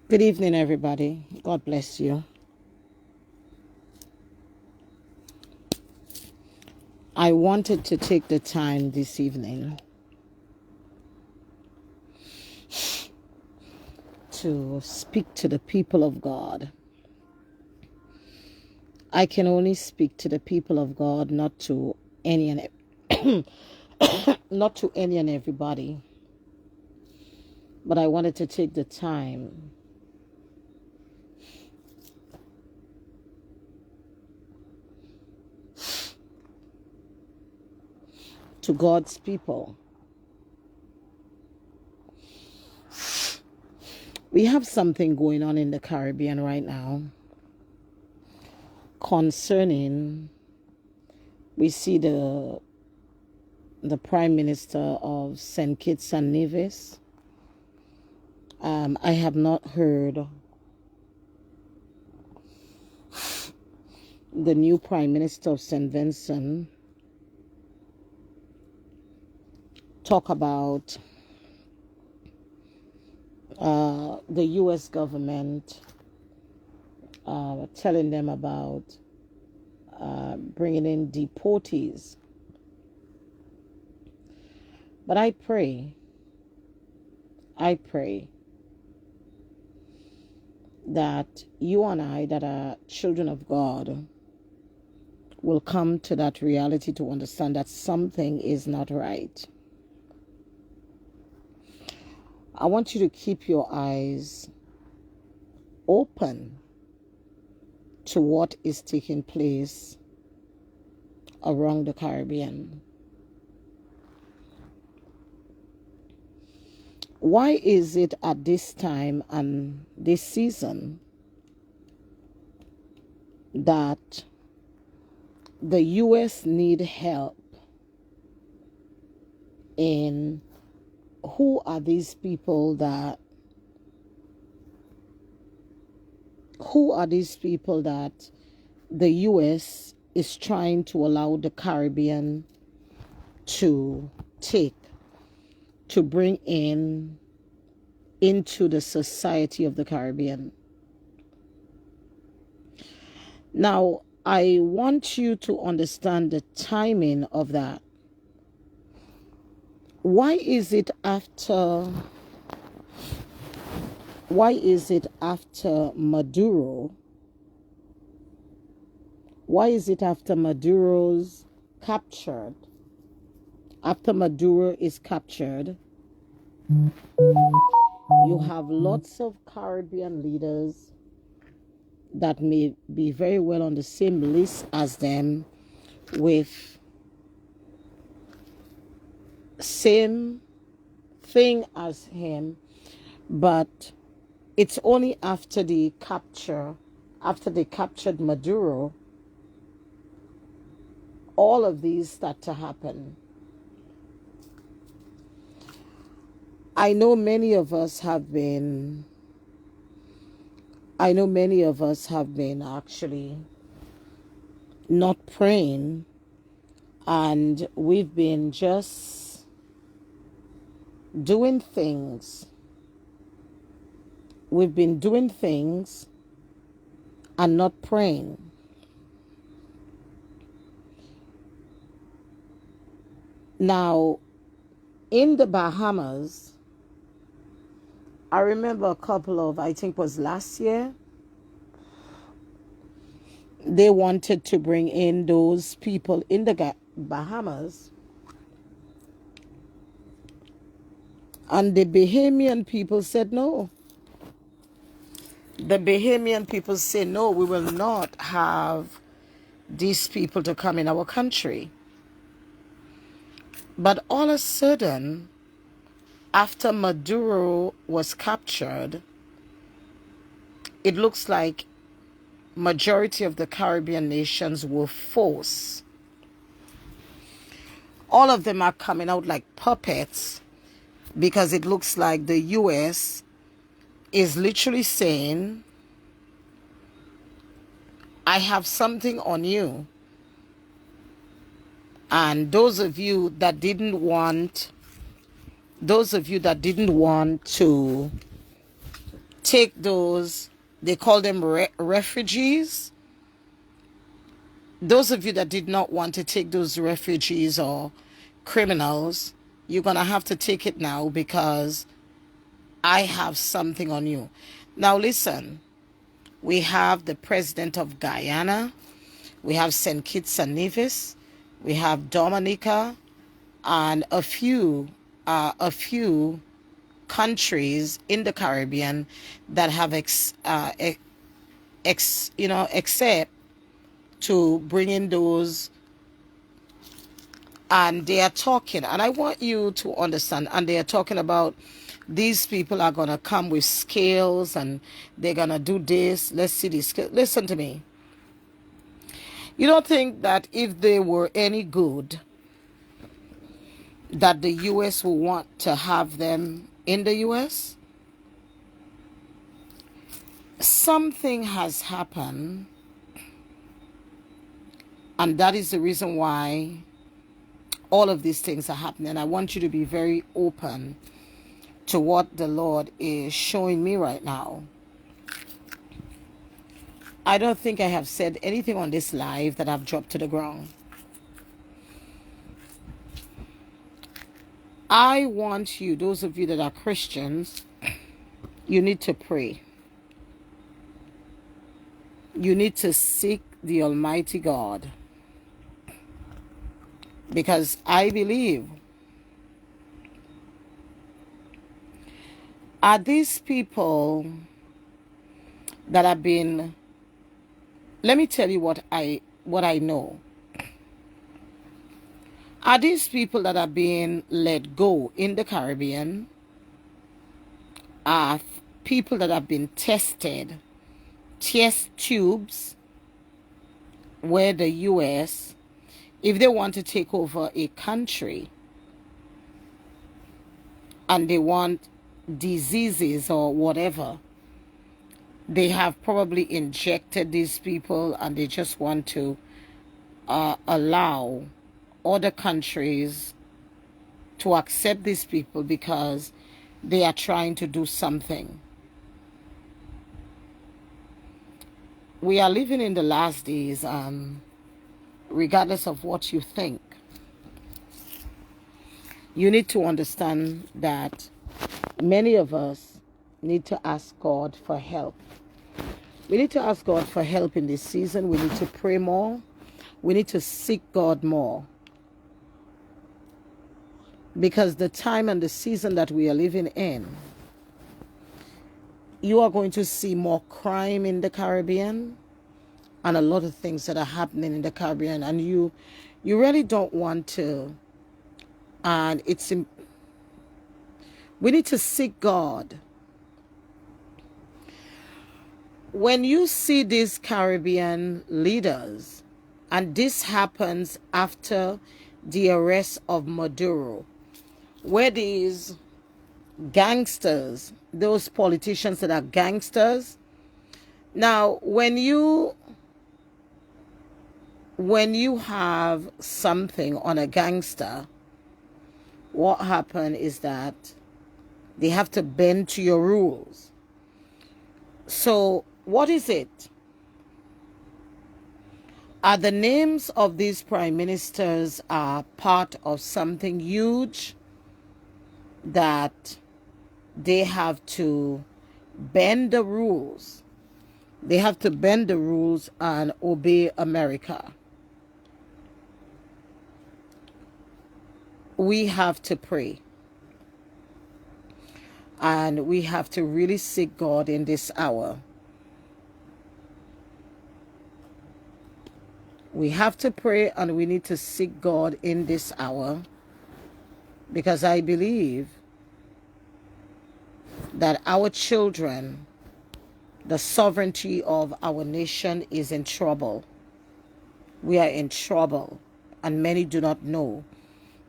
Good evening, everybody. God bless you. I wanted to take the time this evening to speak to the people of God. I can only speak to the people of God, not to any and not to any and everybody. But I wanted to take the time to God's people. We have something going on in the Caribbean right now concerning, we see the Prime Minister of St. Kitts and Nevis. I have not heard the new Prime Minister of St. Vincent talk about the U.S. government telling them about bringing in deportees. But I pray that you and I, that are children of God, will come to that reality to understand that something is not right. I want you to keep your eyes open to what is taking place around the Caribbean. Why is it at this time and this season that the U.S. need help in who are these people that the U.S. is trying to allow the Caribbean to bring into the society of the Caribbean? Now, I want you to understand the timing of that. Why is it after Maduro? Why is it after Maduro's captured? After Maduro is captured, you have lots of Caribbean leaders that may be very well on the same list as them, with same thing as him, but it's only after they captured Maduro, all of these start to happen. I know many of us have been actually not praying, and we've been just doing things. We've been doing things and not praying. Now, in the Bahamas, I remember a couple of, I think it was last year, they wanted to bring in those people in the Bahamas, and the Bahamian people said no. The Bahamian people say no, we will not have these people to come in our country. But all of a sudden, after Maduro was captured, it looks like majority of the Caribbean nations will force. All of them are coming out like puppets, because it looks like the U.S. is literally saying, I have something on you. And those of you that didn't want to take those, they call them refugees. Those of you that did not want to take those refugees or criminals, you're going to have to take it now, because I have something on you. Now listen, we have the president of Guyana, we have St. Kitts and Nevis, we have Dominica, and a few countries in the Caribbean that have accept to bring in those, and they are talking, and I want you to understand, and they are talking about these people are going to come with scales and they're going to do this. Let's see these scales. Listen to me. You don't think that if they were any good, that the U.S. will want to have them in the U.S.? Something has happened, and that is the reason why all of these things are happening. I want you to be very open to what the Lord is showing me right now. I don't think I have said anything on this live that I've dropped to the ground. I want you, those of you that are Christians, you need to pray. You need to seek the Almighty God. Because I believe, are these people that have been, let me tell you what I know. Are these people that are being let go in the Caribbean are people that have been tested, test tubes, where the U.S., if they want to take over a country and they want diseases or whatever, they have probably injected these people, and they just want to allow other countries to accept these people because they are trying to do something. We are living in the last days, regardless of what you think. You need to understand that many of us need to ask God for help. We need to ask God for help in this season. We need to pray more. We need to seek God more. Because the time and the season that we are living in, you are going to see more crime in the Caribbean and a lot of things that are happening in the Caribbean, and you really don't want to. And we need to seek God. When you see these Caribbean leaders, and this happens after the arrest of Maduro, where these gangsters, those politicians that are gangsters, now when you have something on a gangster, what happens is that they have to bend to your rules. So what is it? Are the names of these prime ministers are part of something huge that they have to bend the rules? They have to bend the rules and obey America. We have to pray. And we have to really seek God in this hour. We have to pray, and we need to seek God in this hour, because I believe that our children, the sovereignty of our nation is in trouble. We are in trouble, and many do not know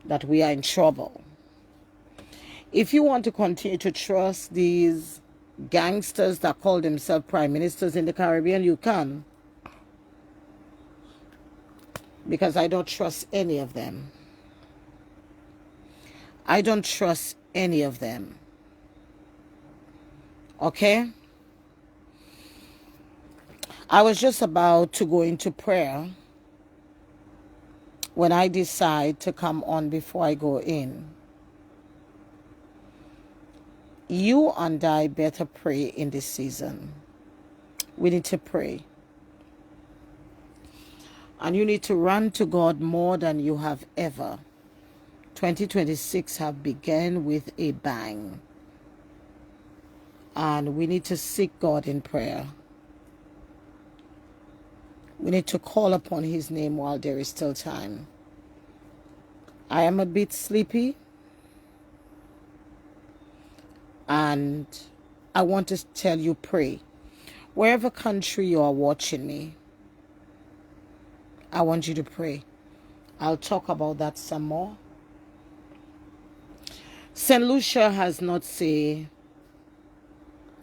that we are in trouble. If you want to continue to trust these gangsters that call themselves prime ministers in the Caribbean, you can. because I don't trust any of them. I don't trust any of them. Okay? I was just about to go into prayer when I decide to come on before I go in. You and I better pray in this season. We need to pray. And you need to run to God more than you have ever. 2026 have begun with a bang. And we need to seek God in prayer. We need to call upon his name while there is still time. I am a bit sleepy. And I want to tell you, pray. Wherever country you are watching me, I want you to pray. I'll talk about that some more. St. Lucia has not said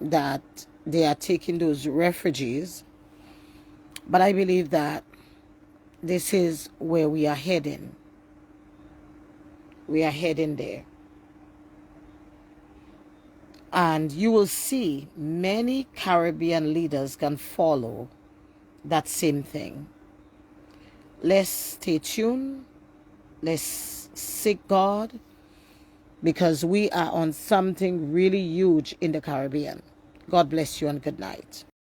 that they are taking those refugees, but I believe that this is where we are heading. We are heading there. And you will see many Caribbean leaders can follow that same thing. Let's stay tuned. Let's seek God, because we are on something really huge in the Caribbean. God bless you and good night.